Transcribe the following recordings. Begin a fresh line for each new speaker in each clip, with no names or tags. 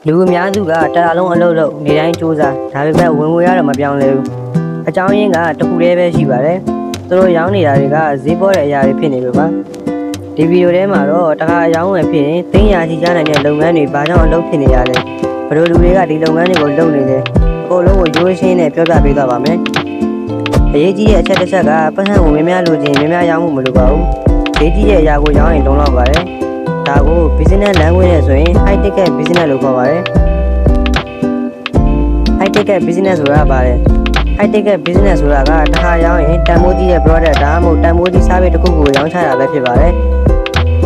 လူအများစုကတအားလုံးအလုပ်လုပ်နေတိုင်းစူးစမ်းဒါပေမဲ့ဝင်ငွေရတော့မပြောင်းလဲဘူးအကြောင်းရင်းကတစ်ခုတည်းပဲရှိပါတယ်သူတို့ရောင်းနေတာတွေကဈေးပေါ်တဲ့အရာတွေဖြစ်နေပြီပါဒီဗီဒီယိုထဲမှာတော့တခါရောင်းဝယ်ဖြစ်ရင်သိန်းရာချီချနိုင်တဲ့လုပ်ငန်းတွေဘာကြောင့်အလုပ်ဖြစ်နေရလဲဘယ်လိုလူတွေကဒီလုပ်ငန်းတွေကိုလုပ်နေလဲအကုန်လုံးကိုရိုးရှင်းနဲ့ပြောပြပေးသွားပါမယ်အရေးကြီးတဲ့အချက်တစ်ချက်ကပတ်စံကိုများများလိုချင်များများရောင်းမှုမလိုပါဘူးဈေးကြီးတဲ့အရာကိုရောင်းရင်လုံလောက်ပါတယ်ဒါကို business language နဲ့ဆိုရင် high ticket business လို့ခေါ်ပါတယ် high ticket business ဆိုတာဘာလဲ high ticket business ဆိုတာကတစ်ခါရောင်းရင်တန်ဖိုးကြီးတဲ့ product ဒါမှမဟုတ်တန်ဖိုးကြီး service တစ်ခုကိုရောင်းချတာပဲဖြစ်ပါတယ်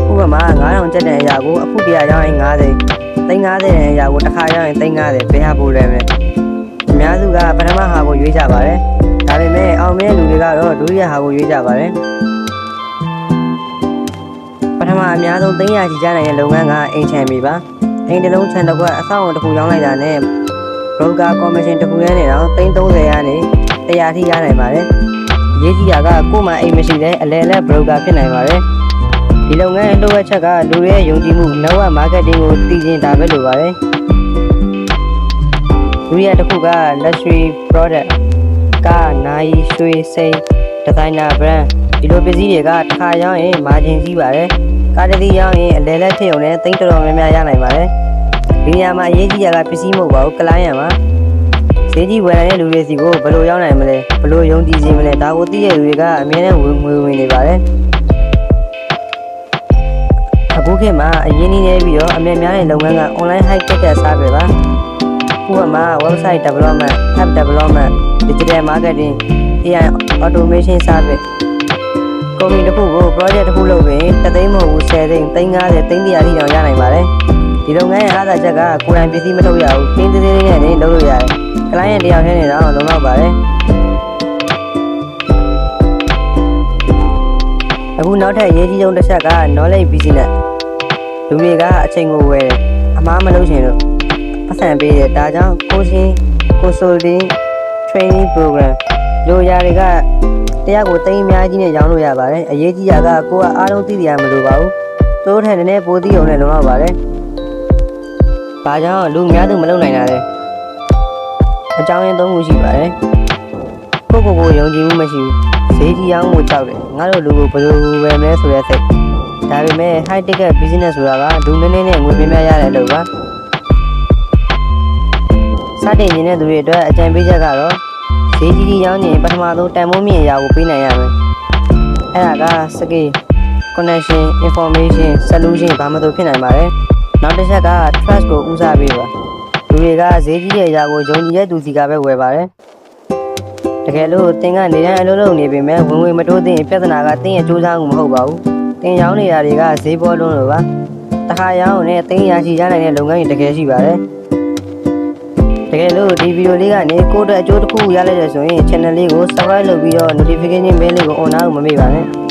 ဥပမာ9000ကျပ်တဲ့အရာကိုအခုတရားရောင်းရင်90သိန်း50တဲ့အရာကိုတစ်ခါရောင်းရင်သိန်း50ဘယ်ဟာပိုလဲမယ်အများစုကပထမဟာကိုရွေးကြပါတယ်ဒါပေမဲ့အောင်မြင်တဲ့လူတွေကတော့ဒုတိယဟာကိုရွေးကြပါတယ်ပထမအများဆုံးသိန်းရာချီကြနိုင်တဲ့လုပ်ငန်းကအိမ်ချမ်းပြီပါအိမ်တစ်လုံးချမ်းတစ်ခွက်အဆောက်အုံတစ်ခုရောင်းလိုက်တာနဲ့ broker commission တစ်ခုရဲနေတော့သိန်း30ရာနေ100ထိရနိုင်ပါတယ်အရေးကြီးတာကကို့မှာအိမ်မရှိတဲ့အလဲလက် broker ဖြစ်နိုင်ပါတယ်ဒီလုပ်ငန်းအလုပ်အချက်ကလူတွေရဲ့ယုံကြည်မှုနောက်ဝ marketing ကိုတည်ခြင်းဒါပဲလိုပါတယ်ဒုတိယတစ်ခုက luxury product ကနိုင်ရွှေစိမ်း designer brand ဒီလိုပစ္စည်းတွေကတစ်ခါရောင်းရင် margin ကြီးပါတယ်ကားတစ်စီးရောင်းရင်အလဲလက်ဖြစ်ုံနဲ့သိန်းတော်တော်များများရနိုင်ပါတယ်ဒီနေရာမှာအရေးကြီးတာကပစ္စည်းမဟုတ်ပါဘူး client ပါဈေးကြီးဝယ်နိုင်တဲ့လူတွေစီကိုဘယ်လိုရောက်နိုင်မလဲဘယ်လိုယုံကြည်စေမလဲဒါကိုသိတဲ့လူတွေကအမြဲတမ်းဝင်နေပါတယ်အခုခေတ်မှာအရင်းနှီးနေပြီးတော့အမြဲများတဲ့လုပ်ငန်းက online high ticket service ပါဥပမာ website development app development digital marketing AI automation service ကုမ္ပဏီတစ်ခုကို project တစ်ခုလုပ်ရင်တသိန်းမဟုတ်ဘူး10သိန်းသိန်း50သိန်း100ထိတောင်ရနိုင်ပါတယ်ဒီလုပ်ငန်းရဲ့အားသာချက်ကကိုယ်တိုင်ပစ္စည်းမထုတ်ရဘူးတင်းသေးသေးလေးနဲ့လုပ်လို့ရတယ် client တယောက်တည်းနဲ့တော့လုံလောက်ပါတယ်အခုနောက်ထပ်အရေးကြီးဆုံးတစ်ချက်က knowledge business လူတွေကအချိန်ကိုဝယ်တယ်အမှားမလုပ်ချင်လို့ပတ်စံပေးတယ်ဒါကြောင့် coaching consulting training program လိုရာတွေကတရားကိုသိမ်းအများကြီးနဲ့ရောင်းလို့ရပါတယ်အရေးကြီးတာကကိုကအားလုံးသိရမလို့ပါဘူးတိုးထက်နည်းနည်းပိုသိအောင်နဲ့လုံလောက်ပါတယ်ဘာကြောင့်လူများသူမလုပ်နိုင်တာလဲအကြောင်းရင်း၃ခုရှိပါတယ်ကိုယုံကြည်မှုမရှိဘူးဈေးကြီးရောင်းဖို့ကြောက်တယ်ငါတို့လူကိုဘယ်လိုဝယ်မလဲဆိုတဲ့စိတ်ဒါပေမဲ့ high ticket business ဆိုတာကလူနည်းနည်းနဲ့ငွေပြများရတဲ့လုပ်ပါစတင်နေတဲ့သူတွေအတွက်အကြံပေးချက်ကတော့ဈေးကြီးရောင်းရင်ပထမဆုံးတန်ဖိုးမြင့်အရာကိုပေးနိုင်ရမယ်အဲ့ဒါက skill connection information solution ဘာမှမဖြစ်နိုင်ပါတယ်နောက်တစ်ချက်က trust ကိုဦးစားပေးပါလူတွေကဈေးကြီးတဲ့အရာကိုယုံကြည်တဲ့သူစီကပဲဝယ်ပါတယ်တကယ်လို့သင်ကနေတိုင်းအလုပ်လုပ်နေပေမဲ့ဝင်ငွေမတိုးသင့်ပြဿနာကသင်ရဲ့စူးစမ်းမှုမဟုတ်ပါဘူးသင်ရောင်းနေတာတွေကဈေးပေါ်လွန်းလို့ပါတခါရောင်းနဲ့သိန်းရာချီရနိုင်တဲ့လုပ်ငန်းတွေတကယ်ရှိပါတယ်တကယ်လို့ဒီဗီဒီယိုလေးကနေကိုယ့်အတွက်အကျိုးတစ်ခုရလိုက်ရဆိုရင် channel လေးကို subscribe လုပ်ပြီးတော့ notification bell လေးကို on လုပ်မမေ့ပါနဲ့